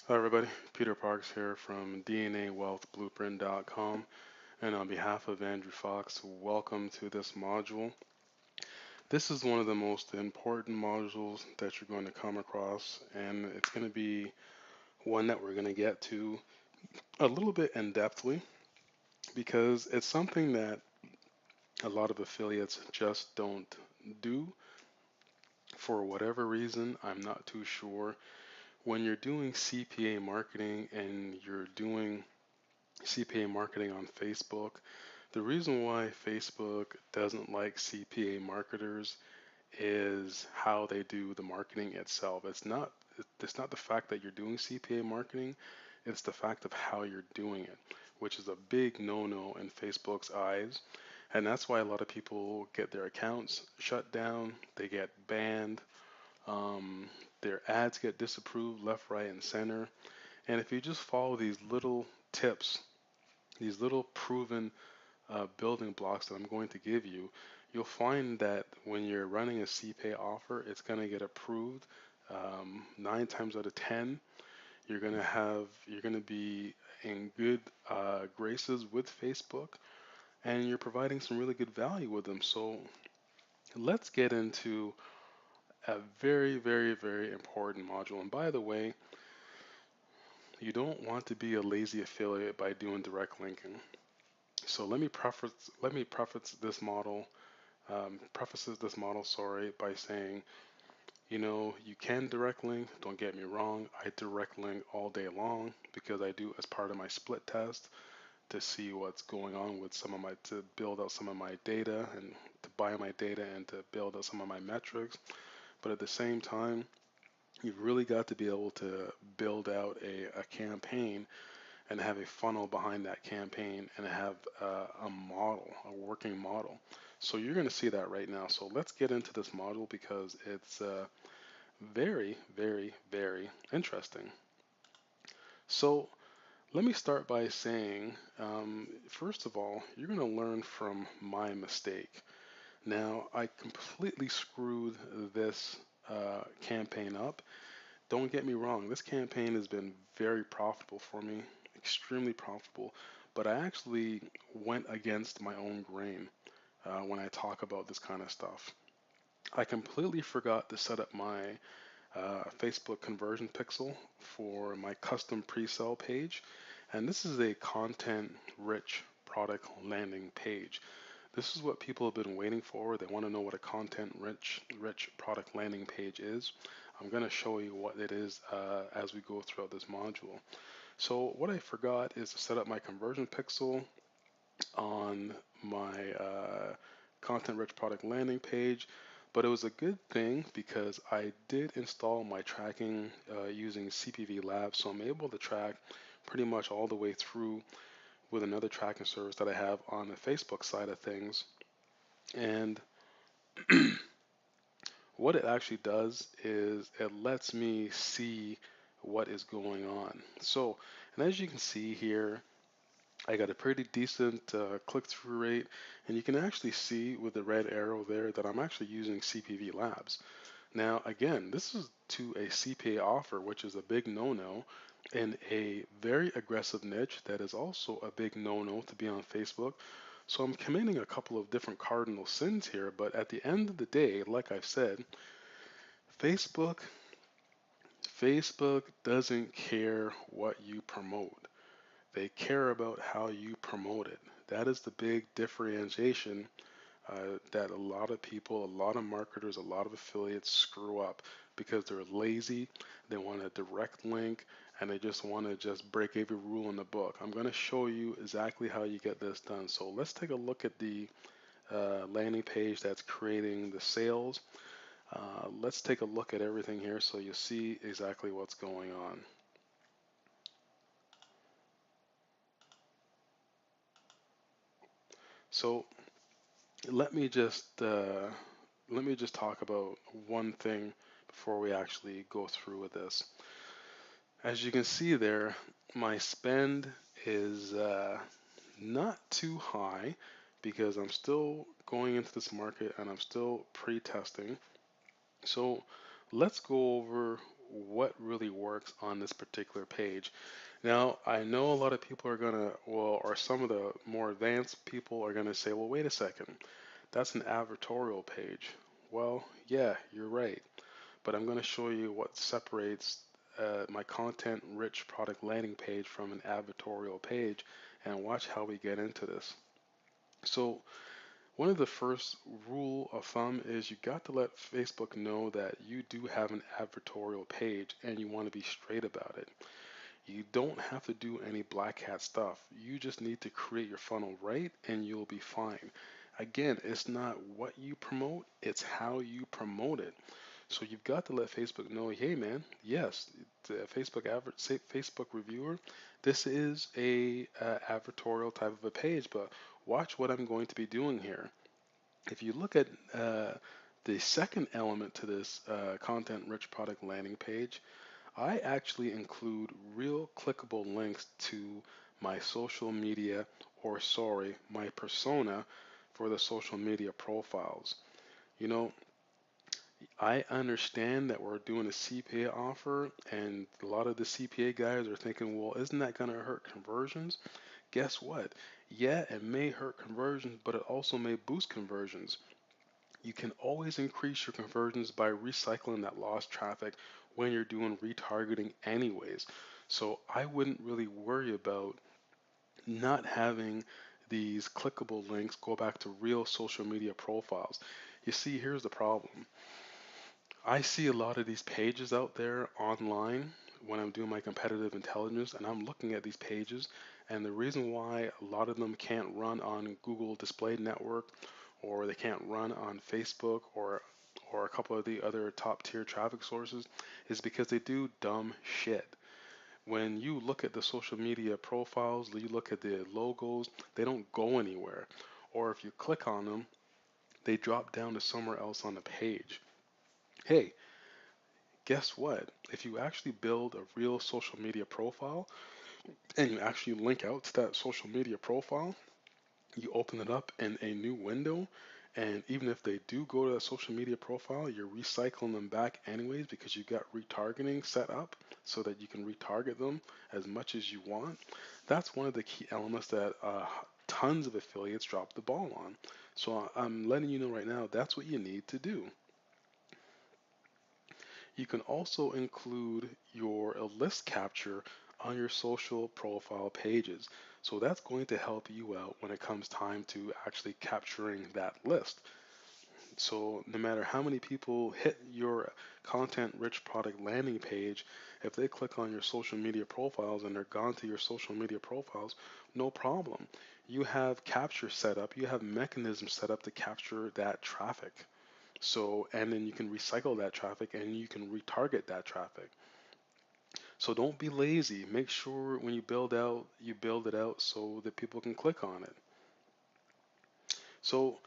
Hello everybody, Peter Parks here from DNAWealthBlueprint.com, and on behalf of Andrew Fox, welcome to this module. This is one of the most important modules that you're going to come across, and it's going to be one that we're going to get to a little bit in depthly because it's something that a lot of affiliates just don't do for whatever reason. I'm not too sure. When you're doing CPA marketing and you're doing CPA marketing on Facebook, the reason why Facebook doesn't like CPA marketers is how they do the marketing itself. It's not the fact that you're doing CPA marketing, it's the fact of how you're doing it, which is a big no-no in Facebook's eyes. And that's why a lot of people get their accounts shut down, they get banned, um, their ads get disapproved left, right, and center. And if you just follow these little tips, these little proven building blocks that I'm going to give you, you'll find that when you're running a CPA offer, it's going to get approved 9 times out of 10. You're going to be in good graces with Facebook, and you're providing some really good value with them. So let's get into a very, very, very important module. And by the way, you don't want to be a lazy affiliate by doing direct linking. So let me preface this model prefaces this model, sorry, by saying, you can direct link. Don't get me wrong. I direct link all day long because I do as part of my split test to see what's going on with to build out some of my data and to buy my data and to build out some of my metrics. But at the same time, you've really got to be able to build out a campaign and have a funnel behind that campaign and have a model, a working model. So you're going to see that right now. So let's get into this model because it's very, very, very interesting. So let me start by saying, first of all, you're going to learn from my mistake. Now, I completely screwed this campaign up. Don't get me wrong, this campaign has been very profitable for me, extremely profitable, but I actually went against my own grain when I talk about this kind of stuff. I completely forgot to set up my Facebook conversion pixel for my custom pre-sale page, and this is a content-rich product landing page. This is what people have been waiting for. They want to know what a content-rich product landing page is. I'm going to show you what it is as we go throughout this module. So what I forgot is to set up my conversion pixel on my content-rich product landing page, but it was a good thing because I did install my tracking using CPV Labs, so I'm able to track pretty much all the way through with another tracking service that I have on the Facebook side of things. And what it actually does is it lets me see what is going on. So, and as you can see here, I got a pretty decent click-through rate, and you can actually see with the red arrow there that I'm actually using CPV Labs. Now, again, this is to a CPA offer, which is a big no-no, in a very aggressive niche that is also a big no-no to be on Facebook. So I'm committing a couple of different cardinal sins here, but at the end of the day, like I've said, Facebook Facebook doesn't care what you promote. They care about how you promote it. That is the big differentiation that a lot of people, a lot of marketers, a lot of affiliates screw up because they're lazy. They want a direct link and they just want to just break every rule in the book. I'm going to show you exactly how you get this done. So let's take a look at the landing page that's creating the sales. Let's take a look at everything here so you see exactly what's going on. So let me just uh, let me just talk about one thing before we actually go through with this. As you can see there, my spend is not too high because I'm still going into this market and I'm still pre-testing. So let's go over what really works on this particular page. Now, I know a lot of people are gonna, well, or some of the more advanced people are gonna say, well, wait a second, that's an advertorial page. Well, yeah, you're right, but I'm gonna show you what separates my content-rich product landing page from an advertorial page, and watch how we get into this. So, one of the first rule of thumb is you got to let Facebook know that you do have an advertorial page and you want to be straight about it. You don't have to do any black hat stuff. You just need to create your funnel right and you'll be fine. Again, it's not what you promote, it's how you promote it. So you've got to let Facebook know, hey man, yes, the Facebook reviewer, this is a advertorial type of a page, but watch what I'm going to be doing here. If you look at the second element to this content-rich product landing page, I actually include real clickable links to my social media, or sorry, my persona for the social media profiles. You know, I understand that we're doing a CPA offer, and a lot of the CPA guys are thinking, well, isn't that going to hurt conversions? Guess what? Yeah, it may hurt conversions, but it also may boost conversions. You can always increase your conversions by recycling that lost traffic when you're doing retargeting anyways. So I wouldn't really worry about not having these clickable links go back to real social media profiles. You see, here's the problem. I see a lot of these pages out there online when I'm doing my competitive intelligence, and I'm looking at these pages, and the reason why a lot of them can't run on Google Display Network, or they can't run on Facebook, or a couple of the other top tier traffic sources, is because they do dumb shit. When you look at the social media profiles, you look at the logos, they don't go anywhere. Or if you click on them, they drop down to somewhere else on the page. Hey, guess what? If you actually build a real social media profile and you actually link out to that social media profile, you open it up in a new window, and even if they do go to that social media profile, you're recycling them back anyways because you got retargeting set up so that you can retarget them as much as you want. That's one of the key elements that tons of affiliates drop the ball on. So I'm letting you know right now, that's what you need to do. You can also include your list capture on your social profile pages. So that's going to help you out when it comes time to actually capturing that list. So no matter how many people hit your content rich product landing page, if they click on your social media profiles and they're gone to your social media profiles, no problem. You have capture set up, you have mechanisms set up to capture that traffic. So, and then you can recycle that traffic and you can retarget that traffic. So don't be lazy. Make sure when you build it out so that people can click on it. So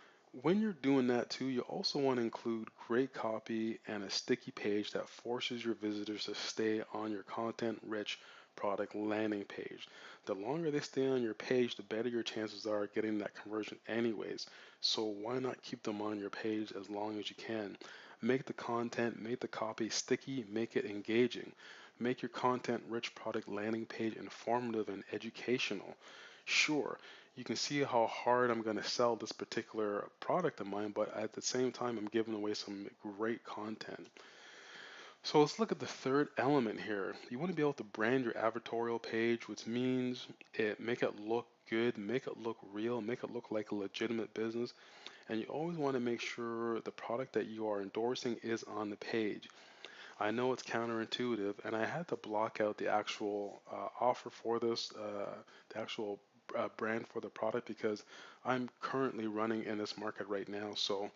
when you're doing that too, you also want to include great copy and a sticky page that forces your visitors to stay on your content rich product landing page. The longer they stay on your page, the better your chances are getting that conversion anyways. So why not keep them on your page as long as you can? Make the content, make the copy sticky, make it engaging. Make your content rich product landing page informative and educational. Sure, you can see how hard I'm going to sell this particular product of mine, but at the same time, I'm giving away some great content. So let's look at the third element here. You want to be able to brand your advertorial page, which means make it look good, make it look real, make it look like a legitimate business. And you always want to make sure the product that you are endorsing is on the page. I know it's counterintuitive, and I had to block out the actual offer for this, the actual brand for the product because I'm currently running in this market right now. So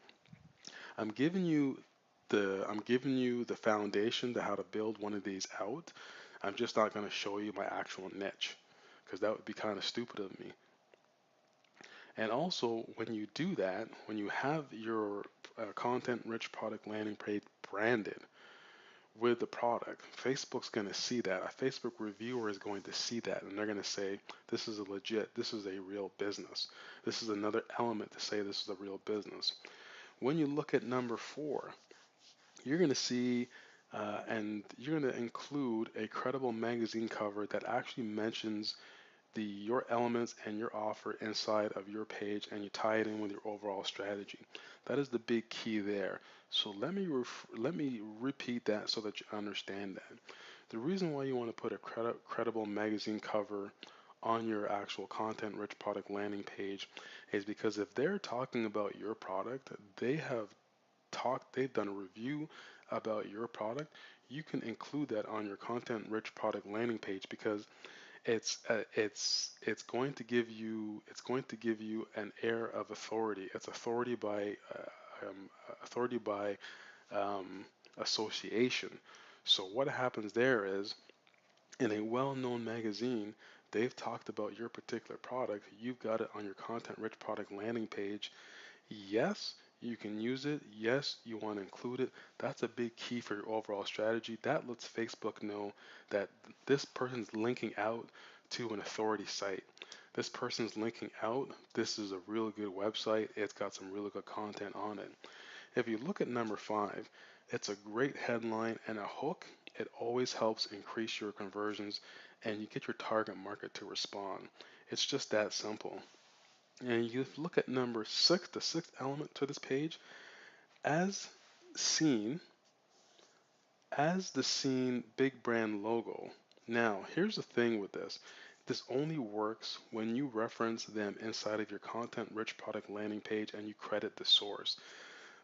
I'm giving you the foundation to how to build one of these out. I'm just not going to show you my actual niche because that would be kind of stupid of me. And also, when you do that, when you have your content-rich product landing page branded with the product, Facebook's going to see that. A Facebook reviewer is going to see that, and they're going to say, this is a legit, this is a real business. This is another element to say this is a real business. When you look at number 4, you're going to see and you're going to include a credible magazine cover that actually mentions your elements and your offer inside of your page, and you tie it in with your overall strategy. That is the big key there. So let me repeat that so that you understand that. The reason why you want to put a credible magazine cover on your actual content rich product landing page is because if they're talking about your product, they've done a review about your product, you can include that on your content rich product landing page because it's going to give you an air of authority. It's authority by um, association. So what happens there is, in a well-known magazine, they've talked about your particular product. You've got it on your content-rich product landing page. Yes, you can use it. Yes, you want to include it. That's a big key for your overall strategy. That lets Facebook know that this person's linking out to an authority site. This person's linking out. This is a really good website. It's got some really good content on it. If you look at number 5, it's a great headline and a hook. It always helps increase your conversions and you get your target market to respond. It's just that simple. And you look at number 6, the sixth element to this page, as seen, as the seen big brand logo. Now, here's the thing with this. This only works when you reference them inside of your content rich product landing page and you credit the source.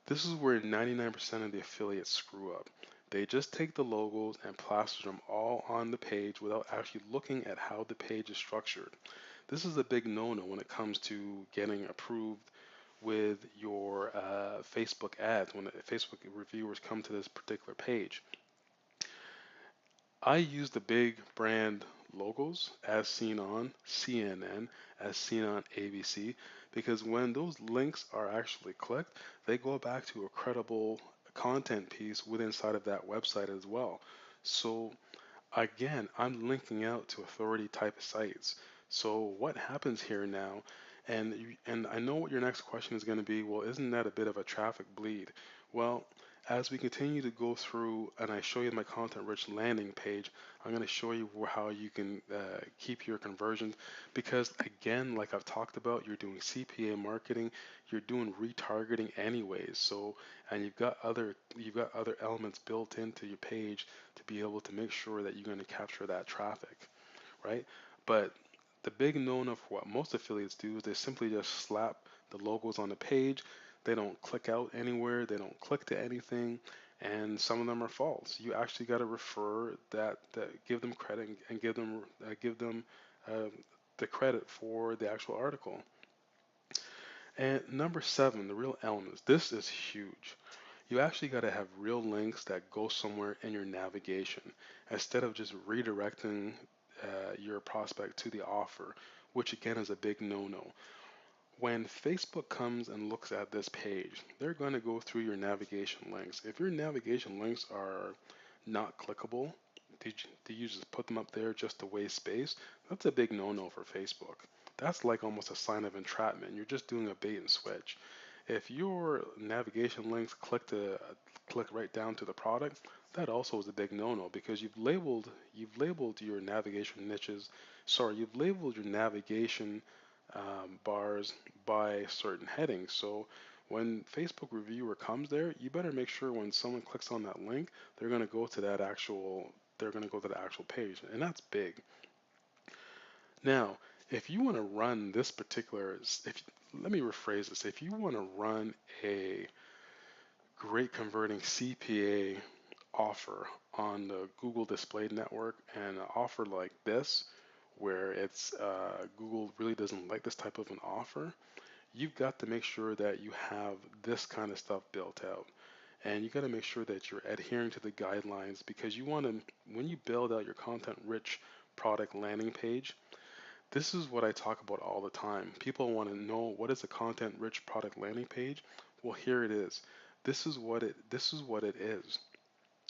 This is where 99% of the affiliates screw up. They just take the logos and plaster them all on the page without actually looking at how the page is structured. This is a big no-no when it comes to getting approved with your Facebook ads when Facebook reviewers come to this particular page. I use the big brand logos as seen on CNN, as seen on ABC, because when those links are actually clicked, they go back to a credible content piece within inside of that website as well. So again, I'm linking out to authority type of sites. So what happens here now? And I know what your next question is going to be. Well, isn't that a bit of a traffic bleed? Well, as we continue to go through and I show you my content rich landing page, I'm going to show you how you can keep your conversions because again, like I've talked about, you're doing CPA marketing, you're doing retargeting anyways. So and you've got other elements built into your page to be able to make sure that you're going to capture that traffic, right? But the big no-no for what most affiliates do is they simply just slap the logos on the page. They don't click out anywhere. They don't click to anything, and some of them are false. You actually got to refer that give them credit and give them uh, the credit for the actual article. And number 7, the real elements. This is huge. You actually got to have real links that go somewhere in your navigation instead of just redirecting your prospect to the offer, which again is a big no-no. When Facebook comes and looks at this page, they're going to go through your navigation links. If your navigation links are not clickable, do you just put them up there just to waste space? That's a big no-no for Facebook. That's like almost a sign of entrapment. You're just doing a bait and switch. If your navigation links click right down to the product, that also is a big no-no because you've labeled your navigation niches. Sorry, you've labeled your navigation bars by certain headings. So when Facebook reviewer comes there, you better make sure when someone clicks on that link, they're going to go to that actual they're going to go to the actual page, and that's big. Now, if you want to run this particular, if let me rephrase this, if you want to run a great converting CPA offer on the Google Display Network and an offer like this, where it's Google really doesn't like this type of an offer, you've got to make sure that you have this kind of stuff built out. And you got to make sure that you're adhering to the guidelines because you want to, when you build out your content rich product landing page, this is what I talk about all the time. People want to know what is a content rich product landing page. Well, here it is. This is what it is,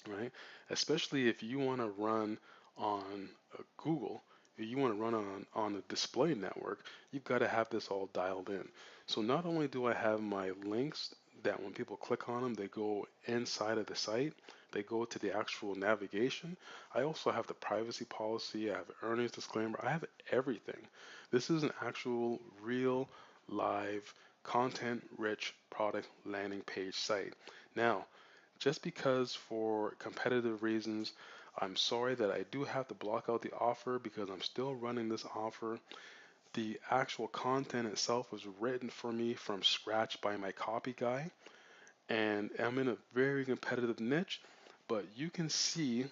right? Especially if you want to run on Google, if you want to run on a display network, you've got to have this all dialed in. So not only do I have my links that when people click on them, they go inside of the site, they go to the actual navigation, I also have the privacy policy, I have earnings disclaimer, I have everything. This is an actual real live content rich product landing page site. Now, just because for competitive reasons, I'm sorry that I do have to block out the offer because I'm still running this offer. The actual content itself was written for me from scratch by my copy guy, and I'm in a very competitive niche, but you can see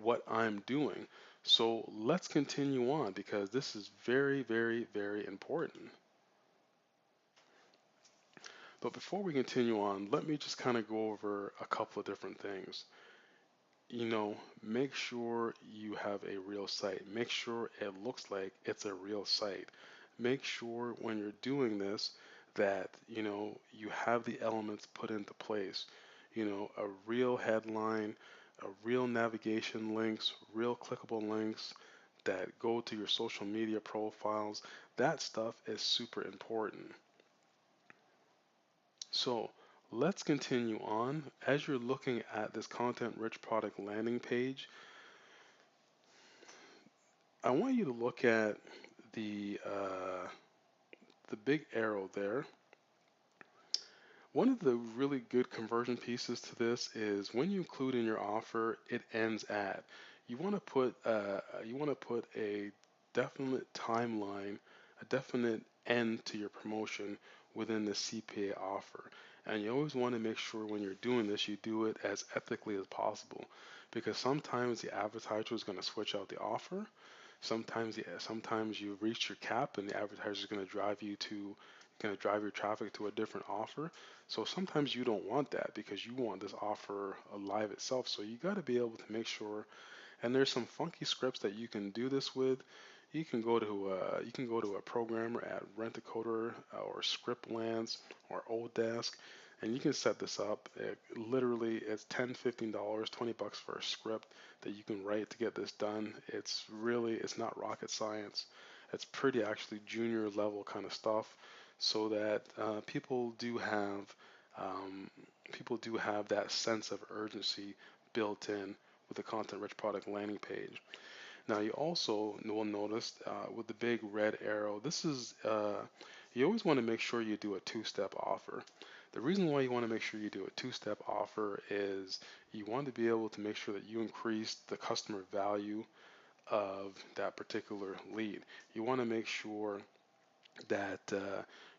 what I'm doing. So let's continue on because this is very, very, very important. But before we continue on, let me just kind of go over a couple of different things. Make sure you have a real site. Make sure it looks like it's a real site. Make sure when you're doing this that, you have the elements put into place. A real headline, a real navigation links, real clickable links that go to your social media profiles. That stuff is super important. So let's continue on. As you're looking at this content rich product landing page, I want you to look at the big arrow there. One of the really good conversion pieces to this is when you include in your offer, it ends at. You want to put a definite timeline, a definite end to your promotion within the CPA offer. And you always want to make sure when you're doing this, you do it as ethically as possible, because sometimes the advertiser is going to switch out the offer. Sometimes you reach your cap and the advertiser is going to drive your traffic to a different offer. So sometimes you don't want that because you want this offer alive itself. So you got to be able to make sure. And there's some funky scripts that you can do this with. You can go to a programmer at Rent-A-Coder or Scriptlance or Odesk, and you can set this up. Literally, it's $10, $15, $20 for a script that you can write to get this done. It's not rocket science. It's pretty actually junior level kind of stuff, so that people do have that sense of urgency built in with the content-rich product landing page. Now you also will notice with the big red arrow, you always want to make sure you do a two-step offer. The reason why you want to make sure you do a two-step offer is you want to be able to make sure that you increase the customer value of that particular lead. You want to make sure that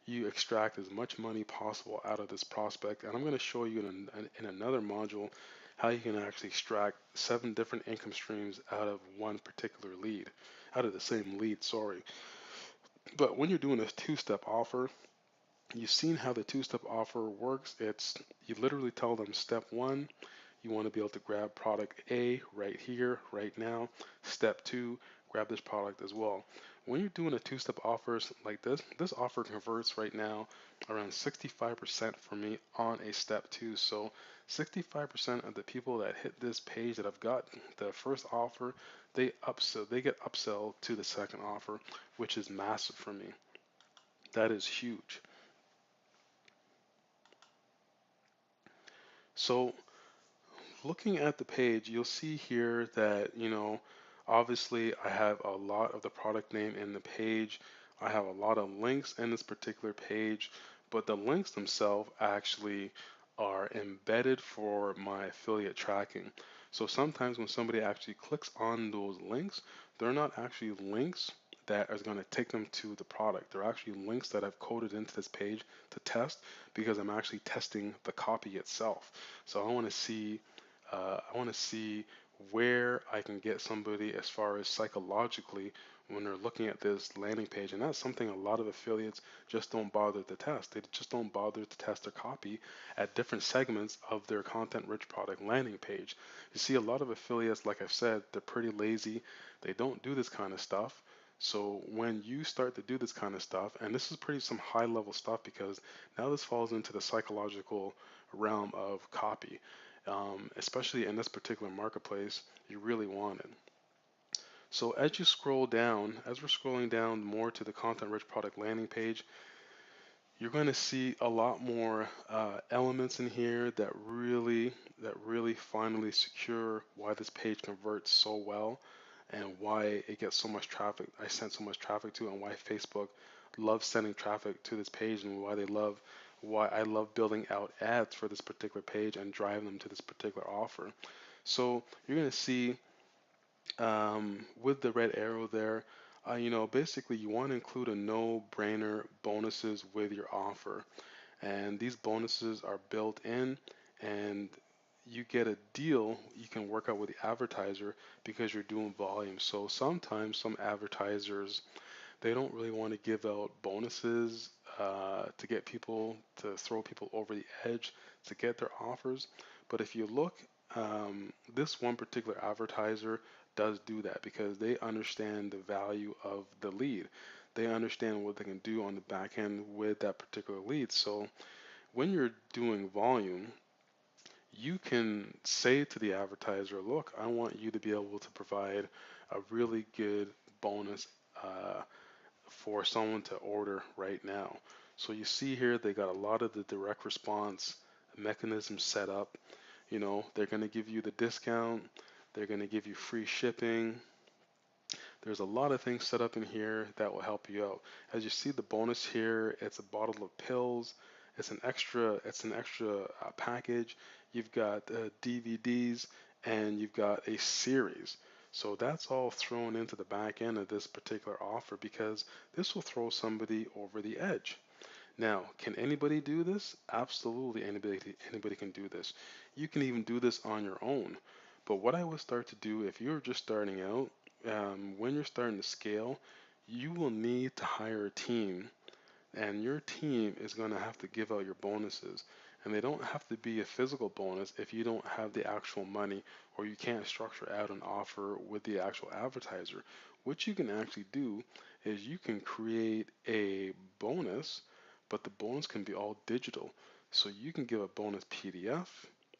you extract as much money possible out of this prospect. And I'm going to show you in another module how you can actually extract 7 different income streams out of one particular lead, out of the same lead, sorry. But when you're doing a two-step offer, you've seen how the two-step offer works. You literally tell them step 1, you want to be able to grab product A right here, right now. Step 2, grab this product as well. When you're doing a two-step offers like this offer converts right now around 65% for me on a step 2. So 65% of the people that hit this page that I've got the first offer, they get upsell to the second offer, which is massive for me. That is huge. So looking at the page, you'll see here that, obviously I have a lot of the product name in the page. I have a lot of links in this particular page, but the links themselves actually are embedded for my affiliate tracking. So sometimes when somebody actually clicks on those links, they're not actually links that is going to take them to the product. They're actually links that I've coded into this page to test because I'm actually testing the copy itself. So I want to see where I can get somebody as far as psychologically when they're looking at this landing page. And that's something a lot of affiliates just don't bother to test. They just don't bother to test their copy at different segments of their content rich product landing page. You see, a lot of affiliates, like I've said, they're pretty lazy. They don't do this kind of stuff. So when you start to do this kind of stuff, and this is pretty some high level stuff because now this falls into the psychological realm of copy. Especially in this particular marketplace, you really want it. So as you scroll down, as we're scrolling down more to the content rich product landing page, you're going to see a lot more elements in here that really finally secure why this page converts so well and why it gets so much traffic. I sent so much traffic to it, and why Facebook loves sending traffic to this page, and why I love building out ads for this particular page and driving them to this particular offer. So you're going to see with the red arrow there, basically you want to include a no-brainer bonuses with your offer. And these bonuses are built in, and you get a deal you can work out with the advertiser because you're doing volume. So sometimes some advertisers, they don't really want to give out bonuses to get people to throw people over the edge to get their offers. But if you look, this one particular advertiser does do that because they understand the value of the lead. They understand what they can do on the back end with that particular lead. So when you're doing volume, you can say to the advertiser, look, I want you to be able to provide a really good bonus for someone to order right now. So you see here they got a lot of the direct response mechanisms set up. They're going to give you the discount, they're going to give you free shipping. There's a lot of things set up in here that will help you out. As you see the bonus here, it's a bottle of pills. It's an extra package. You've got DVDs, and you've got a series. So that's all thrown into the back end of this particular offer because this will throw somebody over the edge. Now, can anybody do this? Absolutely, anybody can do this. You can even do this on your own. But what I would start to do if you're just starting out, when you're starting to scale, you will need to hire a team, and your team is going to have to give out your bonuses. And they don't have to be a physical bonus if you don't have the actual money or you can't structure out an offer with the actual advertiser. What you can actually do is you can create a bonus, but the bonus can be all digital. So you can give a bonus PDF,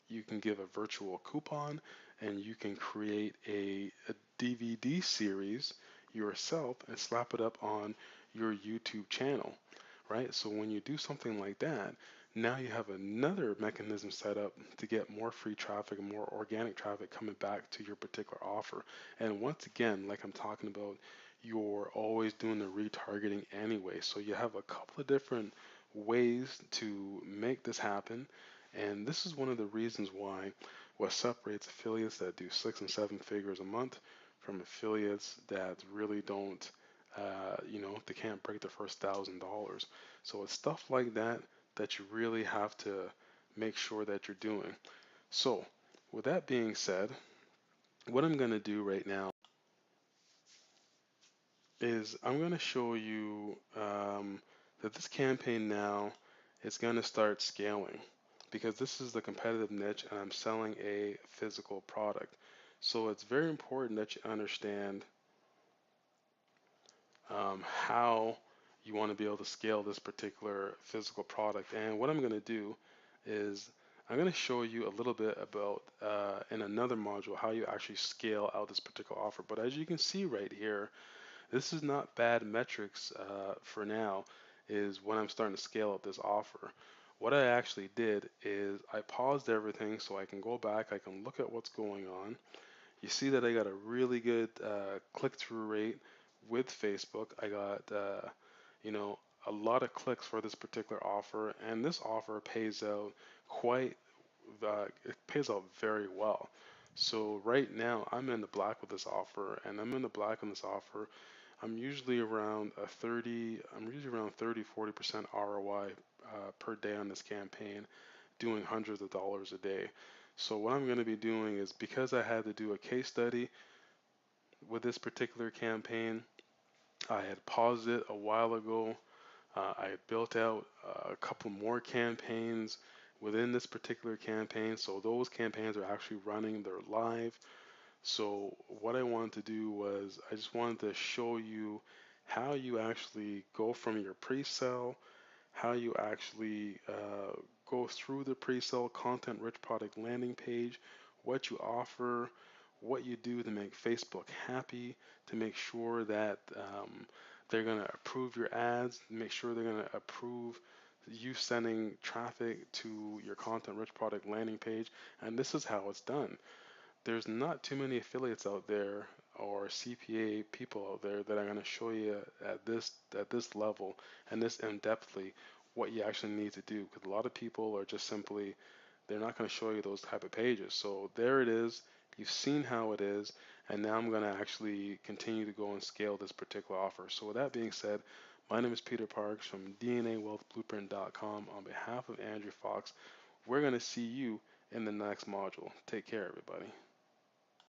you can give a virtual coupon, and you can create a DVD series yourself and slap it up on your YouTube channel, right? So when you do something like that, now you have another mechanism set up to get more free traffic and more organic traffic coming back to your particular offer. And once again, like I'm talking about, you're always doing the retargeting anyway. So you have a couple of different ways to make this happen. And this is one of the reasons why what separates affiliates that do 6 and 7 figures a month from affiliates that really don't, they can't break the first $1,000. So it's stuff like that that you really have to make sure that you're doing. So with that being said, what I'm going to do right now is I'm going to show you that this campaign now is going to start scaling because this is the competitive niche and I'm selling a physical product. So it's very important that you understand how you want to be able to scale this particular physical product. And what I'm going to do is I'm going to show you a little bit about in another module how you actually scale out this particular offer. But as you can see right here, this is not bad metrics for now, is when I'm starting to scale up this offer. What I actually did is I paused everything so I can go back, I can look at what's going on. You see that I got a really good click-through rate with Facebook. I got, a lot of clicks for this particular offer, and this offer pays out it pays out very well. So right now I'm in the black with this offer, and I'm in the black on this offer. I'm usually around 30-40% ROI per day on this campaign, doing hundreds of dollars a day. So what I'm going to be doing is, because I had to do a case study with this particular campaign, I had paused it a while ago. I had built out a couple more campaigns within this particular campaign. So those campaigns are actually running, they're live. So what I wanted to do was I just wanted to show you how you actually go from your pre-sale, how you actually go through the pre-sale content-rich product landing page, what you offer, what you do to make Facebook happy, to make sure that they're going to approve your ads, make sure they're going to approve you sending traffic to your content rich product landing page, and this is how it's done. There's not too many affiliates out there or CPA people out there that are going to show you at this level and this in-depthly what you actually need to do, because a lot of people are just simply, they're not going to show you those type of pages. So there it is. You've seen how it is, and now I'm going to actually continue to go and scale this particular offer. So with that being said, my name is Peter Parks from DNAWealthBlueprint.com. On behalf of Andrew Fox, we're going to see you in the next module. Take care, everybody.